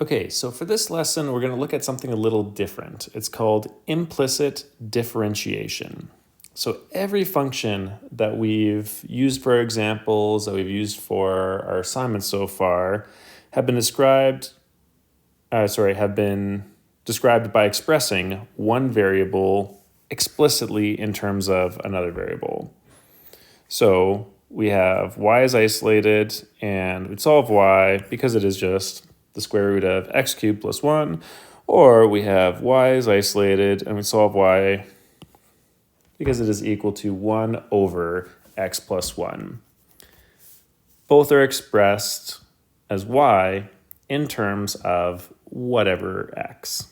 Okay, so for this lesson, we're going to look at something a little different. It's called implicit differentiation. So every function that we've used for our examples, that we've used for our assignments so far, have been described by expressing one variable explicitly in terms of another variable. So we have y is isolated, and we'd solve y because it is just the square root of x cubed plus 1, or we have y is isolated, and we solve y because it is equal to 1 over x plus 1. Both are expressed as y in terms of whatever x.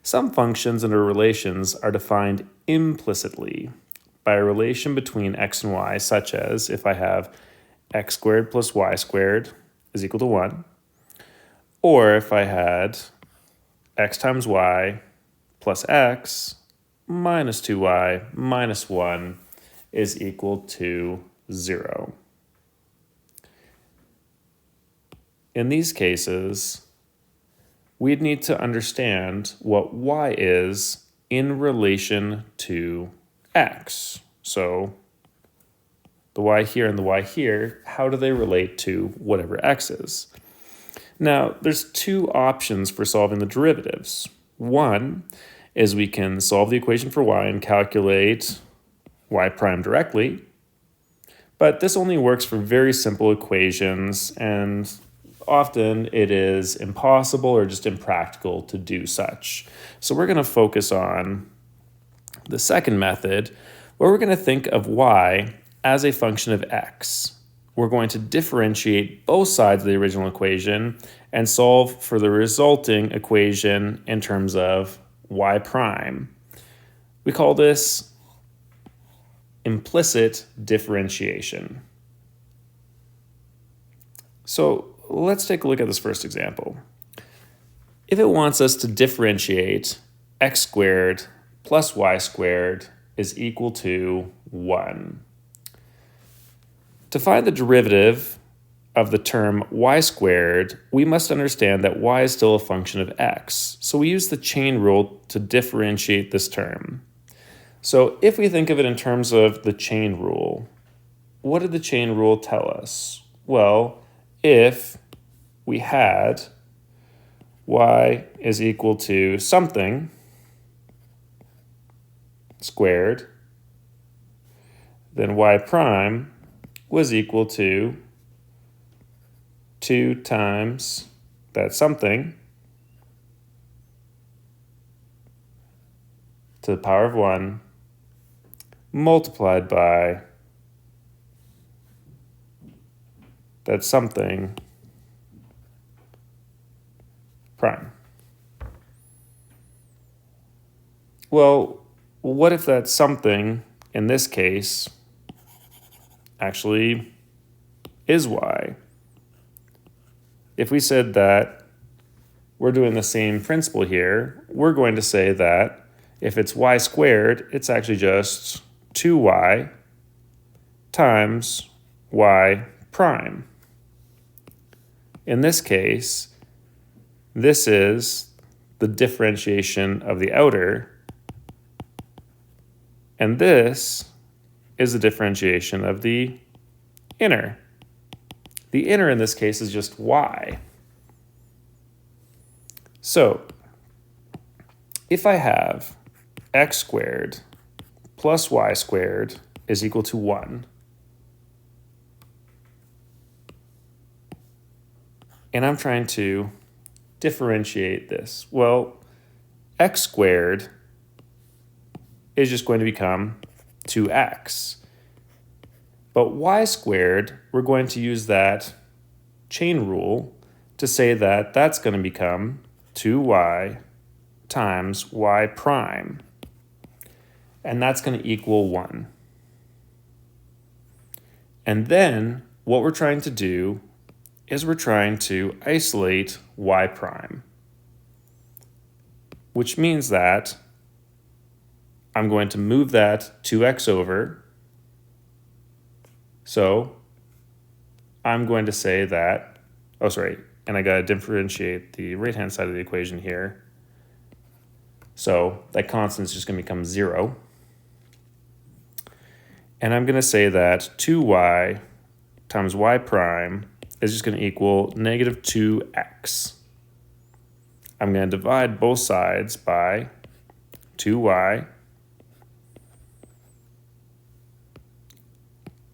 Some functions and their relations are defined implicitly by a relation between x and y, such as if I have x squared plus y squared is equal to 1, or if I had x times y plus x minus 2y minus 1 is equal to 0. In these cases, we'd need to understand what y is in relation to x. So the y here and the y here, how do they relate to whatever x is? Now, there's two options for solving the derivatives. One is we can solve the equation for y and calculate y prime directly, but this only works for very simple equations, and often it is impossible or just impractical to do such. So we're going to focus on the second method, where we're going to think of y as a function of x. We're going to differentiate both sides of the original equation and solve for the resulting equation in terms of y prime. We call this implicit differentiation. So let's take a look at this first example. If it wants us to differentiate x squared plus y squared is equal to 1. To find the derivative of the term y squared, we must understand that y is still a function of x. So we use the chain rule to differentiate this term. So if we think of it in terms of the chain rule, what did the chain rule tell us? Well, if we had y is equal to something squared, then y prime was equal to 2 times that something to the power of 1 multiplied by that something prime. Well, what if that something, in this case, actually is y? If we said that we're doing the same principle here, we're going to say that if it's y squared, it's actually just 2y times y prime. In this case, this is the differentiation of the outer, and this is the differentiation of the inner. The inner in this case is just y. So if I have x squared plus y squared is equal to 1, and I'm trying to differentiate this, well, x squared is just going to become 2x. But y squared, we're going to use that chain rule to say that that's going to become 2y times y prime. And that's going to equal 1. And then what we're trying to do is we're trying to isolate y prime, which means that I'm going to move that 2x over. So I'm going to say that, and I got to differentiate the right-hand side of the equation here. So that constant is just going to become 0. And I'm going to say that 2y times y prime is just going to equal negative 2x. I'm going to divide both sides by 2y.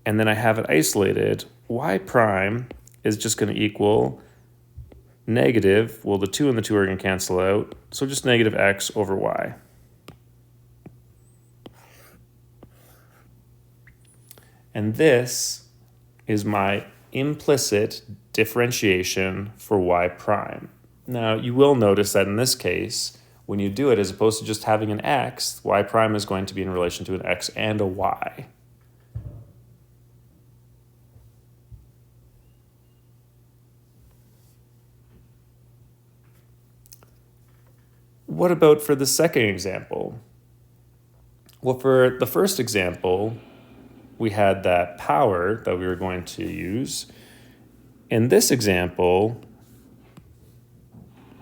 And then I have it isolated. Y prime is just going to equal negative, well, the 2 and the 2 are going to cancel out, so just negative x over y. And this is my implicit differentiation for y prime. Now, you will notice that in this case, when you do it, as opposed to just having an x, y prime is going to be in relation to an x and a y. What about for the second example? Well, for the first example, we had that power that we were going to use. In this example,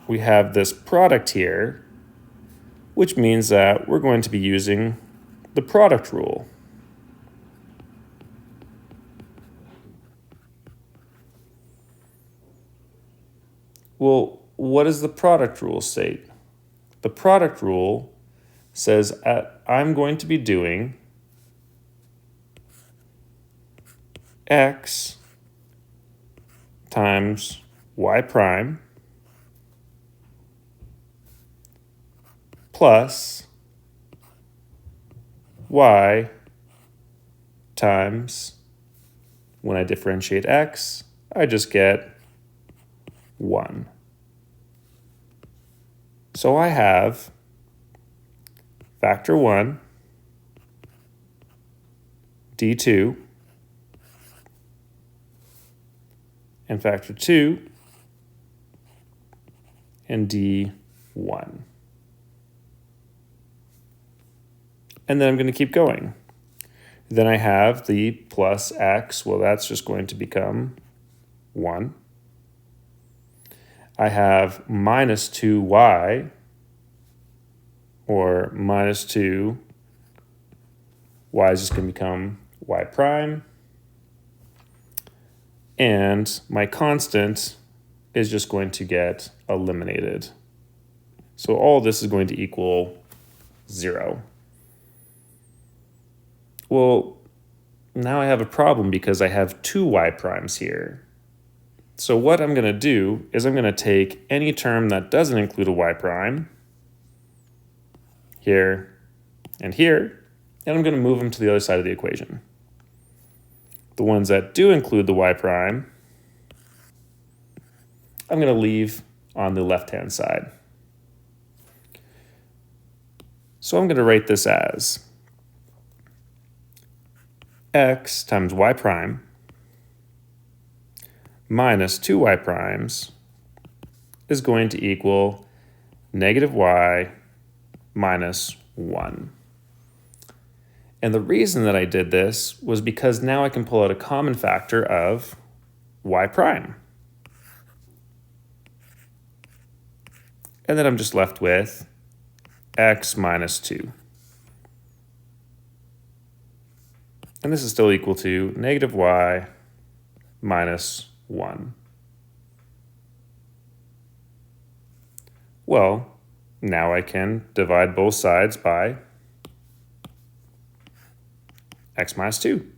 we have this product here, which means that we're going to be using the product rule. Well, what does the product rule state? The product rule says I'm going to be doing x times y prime plus y times, when I differentiate x, I just get 1. So I have factor 1 d2 and factor 2 and d1. And then I'm going to keep going. Then I have the plus x, well, that's just going to become 1. I have minus 2y, or minus 2, y is just going to become y prime. And my constant is just going to get eliminated. So all this is going to equal 0. Well, now I have a problem because I have 2 y primes here. So what I'm going to do is I'm going to take any term that doesn't include a y prime, here and here, and I'm going to move them to the other side of the equation. The ones that do include the y prime, I'm going to leave on the left-hand side. So I'm going to write this as x times y prime minus 2y primes is going to equal negative y minus 1. And the reason that I did this was because now I can pull out a common factor of y prime. And then I'm just left with x minus 2. And this is still equal to negative y minus 1. Well, now I can divide both sides by x minus 2.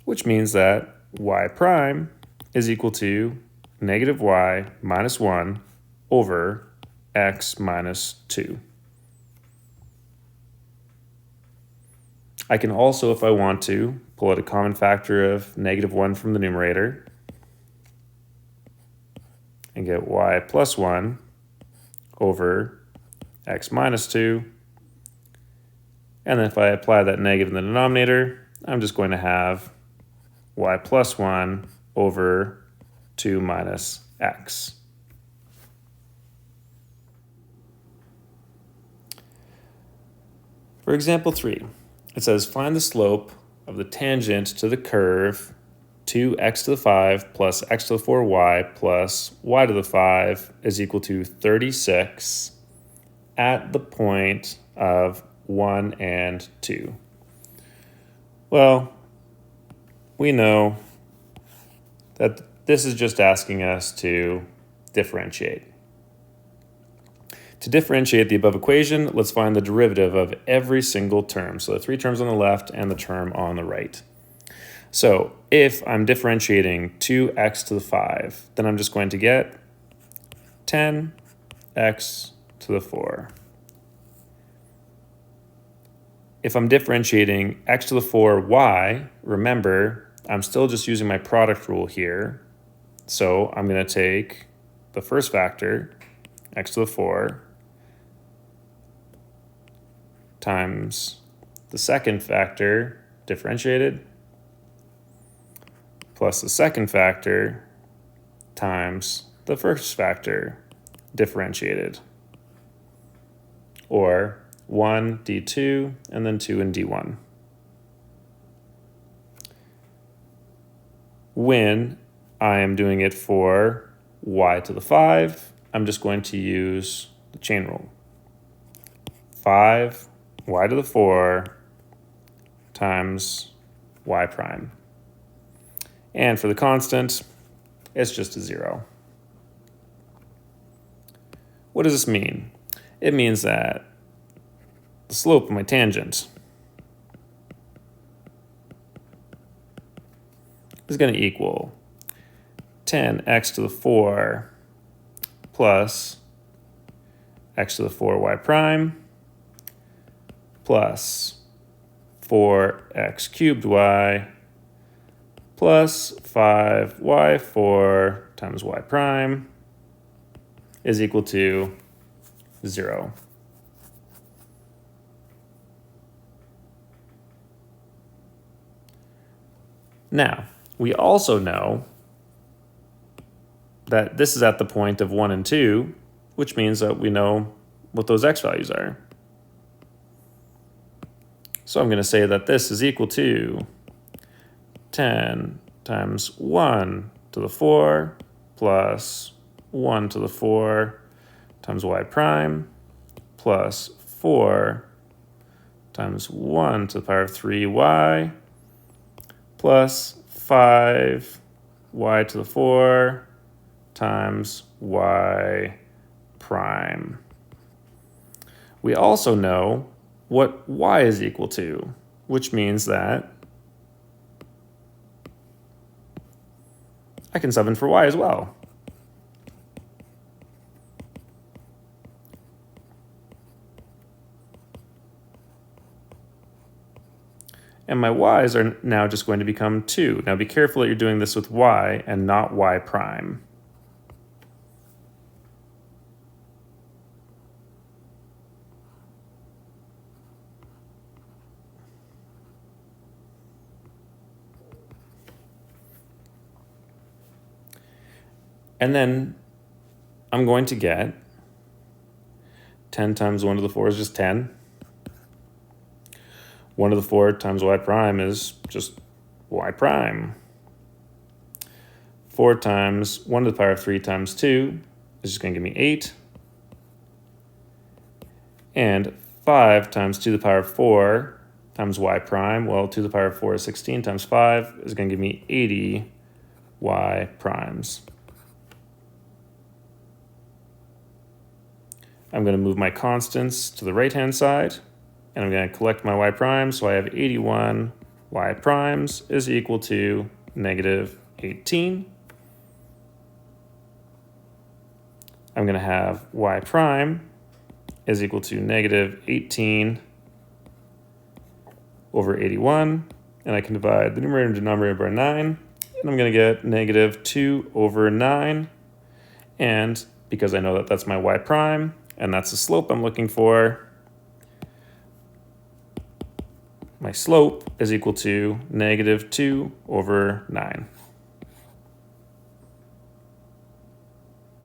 Which means that y prime is equal to negative y minus 1 over x minus 2. I can also, if I want to, pull out a common factor of negative 1 from the numerator and get y plus 1 over x minus 2. And then if I apply that negative in the denominator, I'm just going to have y plus 1 over 2 minus x. For example 3, it says find the slope of the tangent to the curve 2x to the 5 plus x to the 4y plus y to the 5 is equal to 36 at the point of 1 and 2. Well, we know that this is just asking us to differentiate. To differentiate the above equation, let's find the derivative of every single term. So the 3 terms on the left and the term on the right. So if I'm differentiating 2x to the 5, then I'm just going to get 10x to the 4. If I'm differentiating x to the 4y, remember, I'm still just using my product rule here. So I'm going to take the first factor, x to the 4, times the second factor, differentiated, plus the second factor times the first factor, differentiated. Or 1 d2 and then 2 in d1. When I am doing it for y to the 5, I'm just going to use the chain rule. 5 y to the 4 times y prime. And for the constant, it's just a 0. What does this mean? It means that the slope of my tangent is going to equal 10x to the 4 plus x to the 4y prime plus 4x cubed y plus 5y4 times y prime is equal to 0. Now, we also know that this is at the point of 1 and 2, which means that we know what those x values are. So I'm going to say that this is equal to 10 times 1 to the 4 plus 1 to the 4 times y prime plus 4 times 1 to the power of 3y plus 5y to the 4 times y prime. We also know what y is equal to, which means that I can sub in for y as well. And my y's are now just going to become 2. Now be careful that you're doing this with y and not y prime. And then I'm going to get 10 times 1 to the 4 is just 10. 1 to the 4 times y prime is just y prime. 4 times 1 to the power of 3 times 2 is just going to give me 8. And 5 times 2 to the power of 4 times y prime, well, 2 to the power of 4 is 16 times 5 is going to give me 80 y primes. I'm going to move my constants to the right-hand side, and I'm going to collect my y primes, so I have 81 y primes is equal to negative 18. I'm going to have y prime is equal to negative 18 over 81, and I can divide the numerator and denominator by 9, and I'm going to get negative 2 over 9, and because I know that that's my y prime, and that's the slope I'm looking for, my slope is equal to negative 2 over 9.